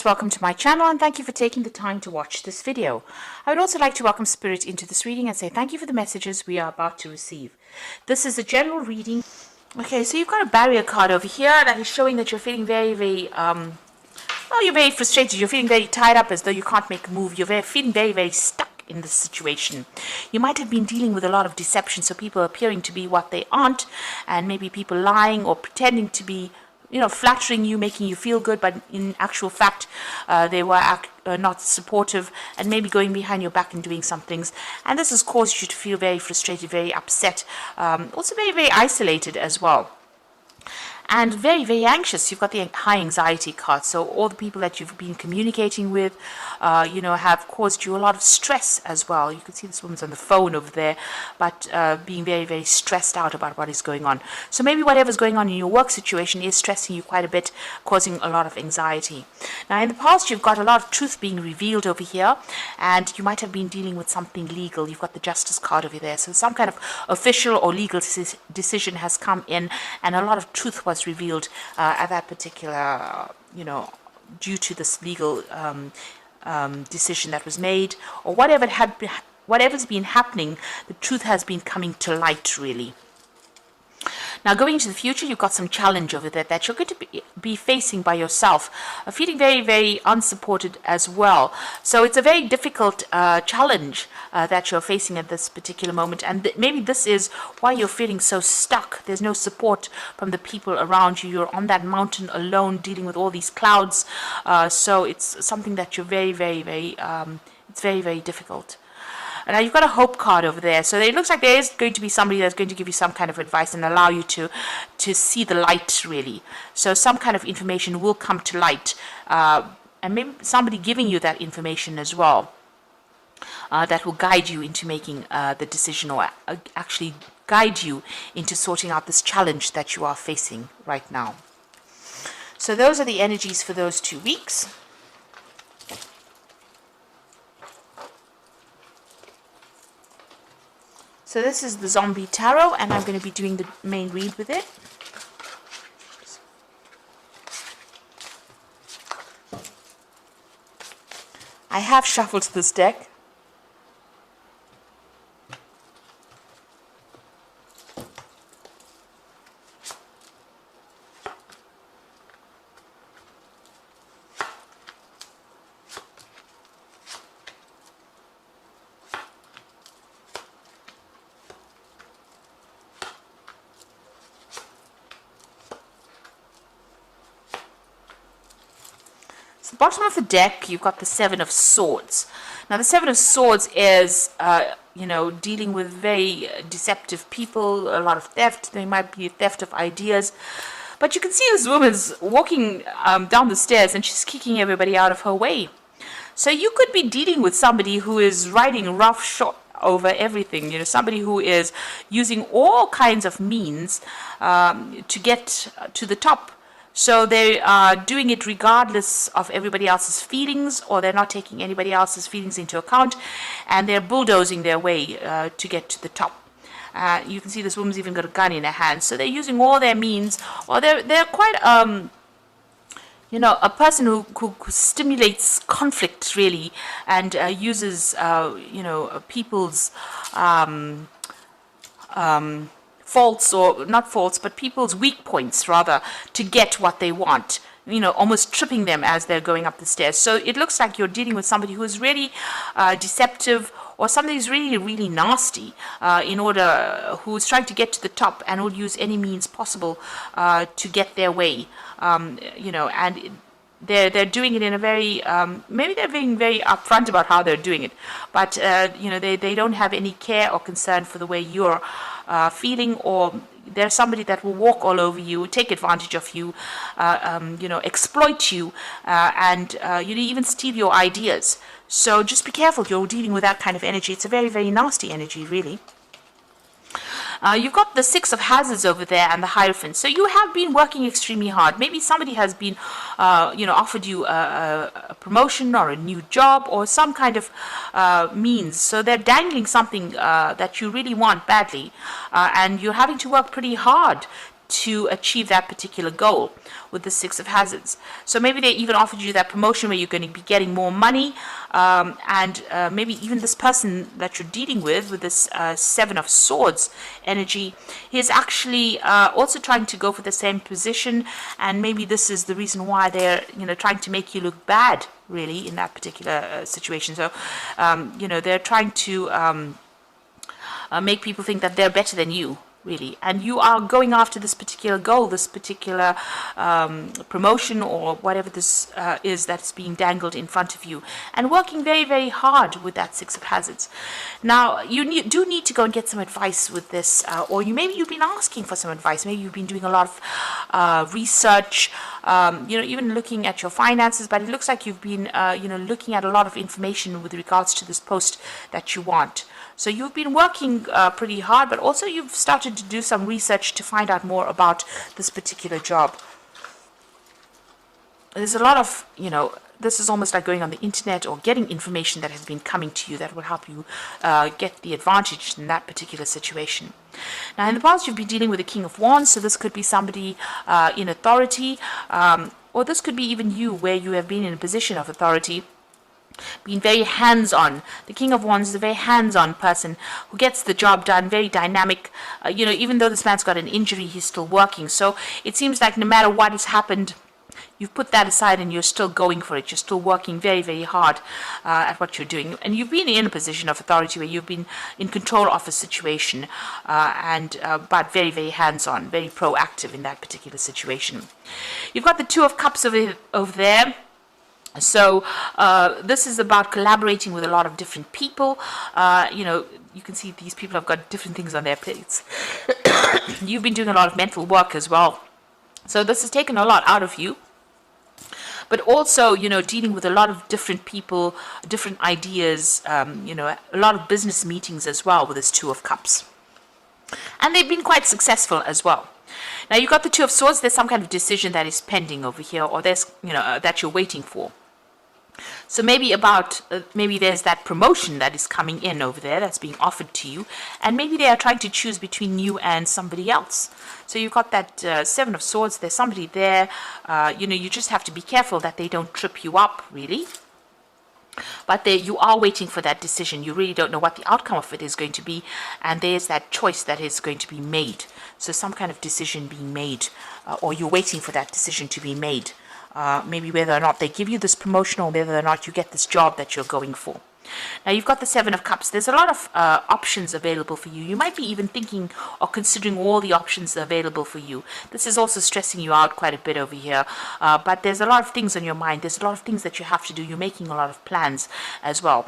Welcome to my channel and thank you for taking the time to watch this video. I would also like to welcome Spirit into this reading and say thank you for the messages we are about to receive. This is a general reading. Okay, so you've got a barrier card over here that is showing that you're feeling very, you're very frustrated. You're feeling very tied up as though you can't make a move. You're feeling very stuck in this situation. You might have been dealing with a lot of deception, so people appearing to be what they aren't, and maybe people lying or pretending to be flattering you, making you feel good, but in actual fact, they were not supportive and maybe going behind your back and doing some things. And this has caused you to feel very frustrated, very upset, also very isolated as well. And very anxious. You've got the high anxiety card. So all the people that you've been communicating with, have caused you a lot of stress as well. You can see this woman's on the phone over there, but being very stressed out about what is going on. So maybe whatever's going on in your work situation is stressing you quite a bit, causing a lot of anxiety. Now, in the past, you've got a lot of truth being revealed over here, and you might have been dealing with something legal. You've got the Justice card over there. So some kind of official or legal decision has come in, and a lot of truth was revealed at that particular, due to this legal decision that was made, or whatever's been happening, the truth has been coming to light, really. Now, going into the future, you've got some challenge over there that you're going to be facing by yourself, feeling very unsupported as well. So it's a very difficult challenge that you're facing at this particular moment. And maybe this is why you're feeling so stuck. There's no support from the people around you. You're on that mountain alone, dealing with all these clouds. So it's something that you're it's very difficult. And now you've got a hope card over there. So it looks like there is going to be somebody that's going to give you some kind of advice and allow you to see the light, really. So some kind of information will come to light. And maybe somebody giving you that information as well. That will guide you into making the decision, or actually guide you into sorting out this challenge that you are facing right now. So those are the energies for those 2 weeks. So this is the Zombie Tarot, and I'm going to be doing the main read with it. I have shuffled this deck. Bottom of the deck, you've got the Seven of Swords. Now, the Seven of Swords is, dealing with very deceptive people, a lot of theft. There might be a theft of ideas. But you can see this woman's walking down the stairs and she's kicking everybody out of her way. So you could be dealing with somebody who is riding roughshod over everything, somebody who is using all kinds of means to get to the top. So they are doing it regardless of everybody else's feelings, or they're not taking anybody else's feelings into account, and they're bulldozing their way to get to the top. You can see this woman's even got a gun in her hand. So they're using all their means, or they're quite, a person who stimulates conflict, really, and uses, people's faults, or not faults, but people's weak points, rather, to get what they want, almost tripping them as they're going up the stairs. So it looks like you're dealing with somebody who is really deceptive, or somebody who's really nasty, who's trying to get to the top and will use any means possible to get their way, and they're doing it in a very, maybe they're being very upfront about how they're doing it, but, they don't have any care or concern for the way you're feeling, or there's somebody that will walk all over you, take advantage of you, exploit you, and even steal your ideas. So just be careful. You're dealing with that kind of energy. It's a very nasty energy, really. You've got the Six of Hazards over there and the Hierophant. So you have been working extremely hard. Maybe somebody has been, offered you a promotion or a new job or some kind of means. So they're dangling something that you really want badly, and you're having to work pretty hard to achieve that particular goal with the Six of Hazards. So maybe they even offered you that promotion where you're going to be getting more money, and maybe even this person that you're dealing with this Seven of Swords energy, is actually also trying to go for the same position, and maybe this is the reason why they're trying to make you look bad, really, in that particular situation. So they're trying to make people think that they're better than you, really, and you are going after this particular goal, this particular promotion, or whatever this is that's being dangled in front of you, and working very, very hard with that Six of Hazards. Now, you do need to go and get some advice with this, or maybe you've been asking for some advice. Maybe you've been doing a lot of research, even looking at your finances, but it looks like you've been, looking at a lot of information with regards to this post that you want. So you've been working pretty hard, but also you've started to do some research to find out more about this particular job. There's a lot of, this is almost like going on the internet or getting information that has been coming to you that will help you get the advantage in that particular situation. Now, in the past, you've been dealing with the King of Wands, so this could be somebody in authority, or this could be even you, where you have been in a position of authority, being very hands-on. The King of Wands is a very hands-on person who gets the job done, very dynamic. Even though this man's got an injury, he's still working. So it seems like no matter what has happened, you've put that aside and you're still going for it. You're still working very, very hard at what you're doing. And you've been in a position of authority where you've been in control of a situation, but very, very hands-on, very proactive in that particular situation. You've got the Two of Cups over there. So this is about collaborating with a lot of different people. You can see these people have got different things on their plates. You've been doing a lot of mental work as well. So this has taken a lot out of you. But also, dealing with a lot of different people, different ideas, a lot of business meetings as well with this Two of Cups. And they've been quite successful as well. Now, you've got the Two of Swords. There's some kind of decision that is pending over here, or there's, that you're waiting for. So maybe there's that promotion that is coming in over there that's being offered to you, and maybe they are trying to choose between you and somebody else. So you've got that Seven of Swords. There's somebody there. You just have to be careful that they don't trip you up, really. But you are waiting for that decision. You really don't know what the outcome of it is going to be, and there's that choice that is going to be made. So some kind of decision being made, or you're waiting for that decision to be made. Maybe whether or not they give you this promotion, or whether or not you get this job that you're going for. Now, you've got the Seven of Cups. There's a lot of options available for you. You might be even thinking or considering all the options available for you. This is also stressing you out quite a bit over here. But there's a lot of things on your mind. There's a lot of things that you have to do. You're making a lot of plans as well.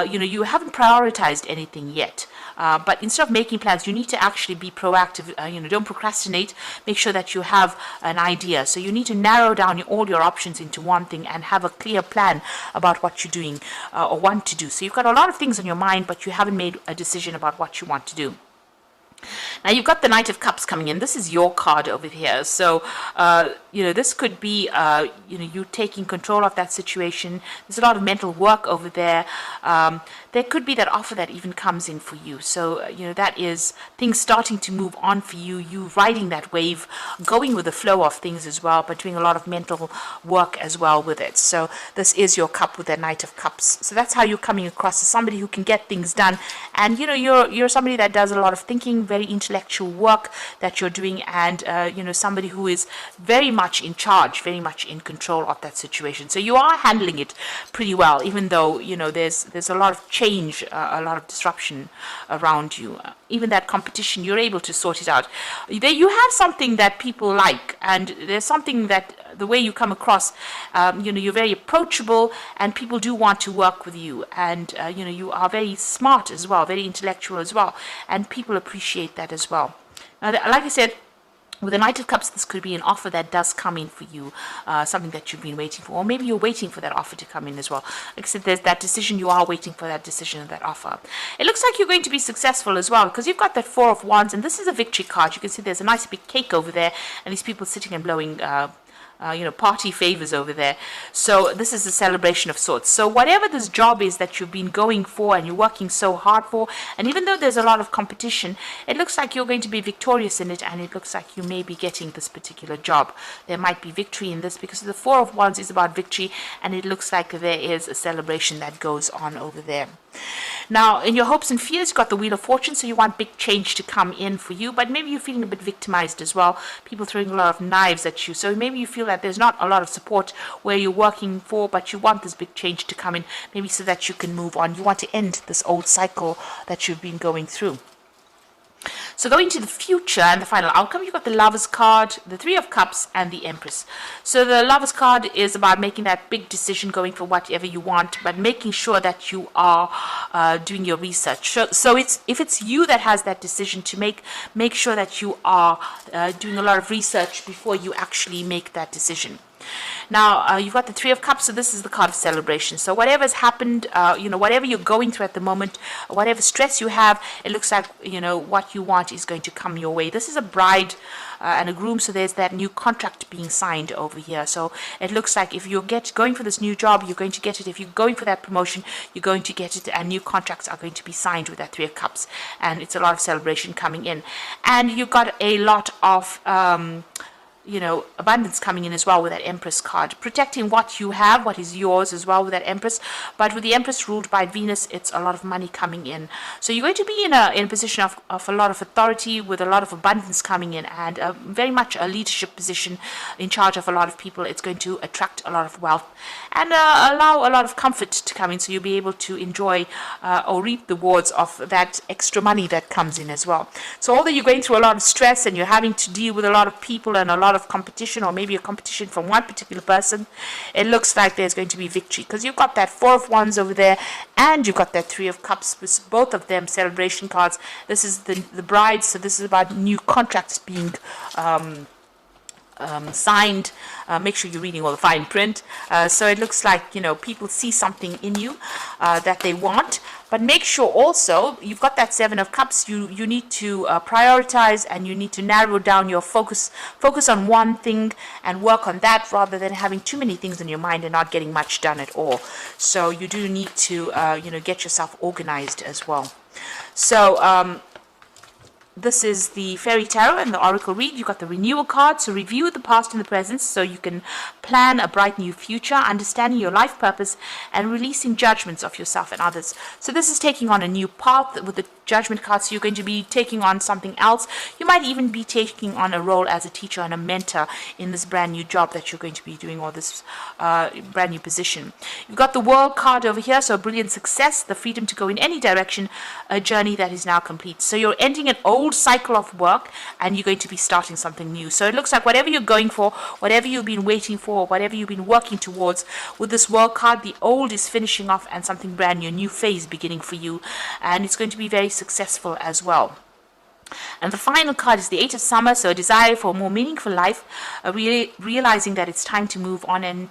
You haven't prioritized anything yet. But instead of making plans, you need to actually be proactive. Don't procrastinate. Make sure that you have an idea. So you need to narrow down all your options into one thing and have a clear plan about what you're doing or want to do. So you've got a lot of things on your mind, but you haven't made a decision about what you want to do. Now, you've got the Knight of Cups coming in. This is your card over here. So, this could be, you taking control of that situation. There's a lot of mental work over there. There could be that offer that even comes in for you. So, that is things starting to move on for you. You riding that wave, going with the flow of things as well, but doing a lot of mental work as well with it. So, this is your cup with the Knight of Cups. So, that's how you're coming across as somebody who can get things done. And, you're somebody that does a lot of thinking, very intellectual work that you're doing, and somebody who is very much in charge, very much in control of that situation. So you are handling it pretty well, even though there's a lot of change, a lot of disruption around you. Even that competition, you're able to sort it out. There you have something that people like, and there's something that the way you come across, you're very approachable, and people do want to work with you, and you are very smart as well, very intellectual as well, and people appreciate that as well. Now, like I said, with the Knight of Cups, this could be an offer that does come in for you, something that you've been waiting for, or maybe you're waiting for that offer to come in as well. Like I said, there's that decision. You are waiting for that decision and that offer. It looks like you're going to be successful as well, because you've got that Four of Wands, and this is a victory card. You can see there's a nice big cake over there, and these people sitting and blowing party favors over there. So this is a celebration of sorts. So whatever this job is that you've been going for and you're working so hard for, and even though there's a lot of competition, it looks like you're going to be victorious in it, and it looks like you may be getting this particular job. There might be victory in this because the Four of Wands is about victory, and it looks like there is a celebration that goes on over there. Now, in your hopes and fears, you've got the Wheel of Fortune, so you want big change to come in for you, but maybe you're feeling a bit victimized as well. People throwing a lot of knives at you, so maybe you feel that there's not a lot of support where you're working for, but you want this big change to come in, maybe so that you can move on. You want to end this old cycle that you've been going through. So going to the future and the final outcome, you've got the Lovers card, the Three of Cups, and the Empress. So the Lovers card is about making that big decision, going for whatever you want, but making sure that you are doing your research. So if it's you that has that decision to make sure that you are doing a lot of research before you actually make that decision. Now, you've got the Three of Cups, so this is the card of celebration. So whatever's happened, whatever you're going through at the moment, whatever stress you have, it looks like, what you want is going to come your way. This is a bride and a groom, so there's that new contract being signed over here. So it looks like if you're going for this new job, you're going to get it. If you're going for that promotion, you're going to get it, and new contracts are going to be signed with that Three of Cups. And it's a lot of celebration coming in. And you've got a lot of abundance coming in as well with that Empress card, protecting what you have, what is yours as well with that Empress. But with the Empress ruled by Venus, it's a lot of money coming in. So you're going to be in a position of a lot of authority, with a lot of abundance coming in, and very much a leadership position in charge of a lot of people. It's going to attract a lot of wealth and allow a lot of comfort to come in, so you'll be able to enjoy or reap the rewards of that extra money that comes in as well. So although you're going through a lot of stress and you're having to deal with a lot of people and a lot of competition, or maybe a competition from one particular person, it looks like there's going to be victory, because you've got that Four of Wands over there, and you've got that Three of Cups, with both of them celebration cards. This is the bride, so this is about new contracts being signed. Make sure you're reading all the fine print. So it looks like, people see something in you that they want. But make sure also, you've got that Seven of Cups, you need to prioritize, and you need to narrow down your focus on one thing and work on that, rather than having too many things in your mind and not getting much done at all. So you do need to, get yourself organized as well. So, this is the Fairy Tarot and the Oracle read. You've got the Renewal card, so review the past and the present so you can plan a bright new future, understanding your life purpose, and releasing judgments of yourself and others. So this is taking on a new path with the Judgment card, so you're going to be taking on something else. You might even be taking on a role as a teacher and a mentor in this brand new job that you're going to be doing, or this brand new position. You've got the World card over here, so brilliant success, the freedom to go in any direction, a journey that is now complete. So you're ending an old cycle of work, and you're going to be starting something new. So it looks like whatever you're going for, whatever you've been waiting for, whatever you've been working towards, with this World card, the old is finishing off and something brand new, a new phase beginning for you, and it's going to be very successful as well. And the final card is the Eight of Summer, so a desire for a more meaningful life, realizing that it's time to move on, and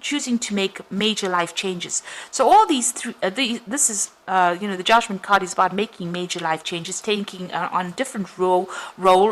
choosing to make major life changes. So all these three, this is the Judgment card is about making major life changes, taking on a different role,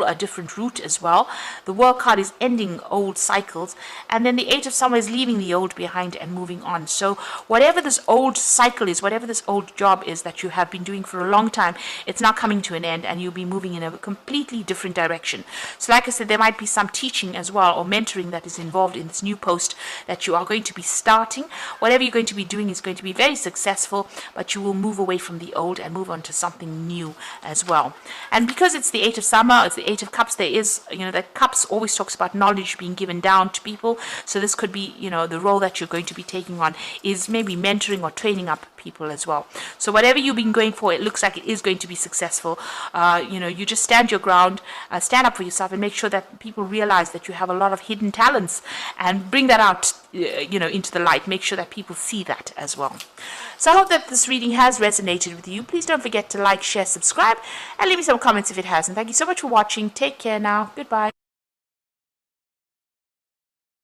a different route as well. The World card is ending old cycles, and then the Eight of Summer is leaving the old behind and moving on. So whatever this old cycle is, whatever this old job is that you have been doing for a long time, it's now coming to an end, and you'll be moving in a completely different direction. So like I said, there might be some teaching as well, or mentoring, that is involved in this new post that you are going to be starting. Whatever you're going to be doing is going to be very successful, but you will move away from the old and move on to something new as well. And because it's the Eight of Summer, it's the Eight of Cups, there is, the Cups always talks about knowledge being given down to people. So this could be, the role that you're going to be taking on is maybe mentoring or training up people as well. So whatever you've been going for, it looks like it is going to be successful. You just stand your ground, stand up for yourself, and make sure that people realize that you have a lot of hidden talents, and bring that out, into the light. Make sure that people see that as well. So I hope that this reading has resonated with you. Please don't forget to like, share, subscribe, and leave me some comments if it hasn't. Thank you so much for watching. Take care now. Goodbye.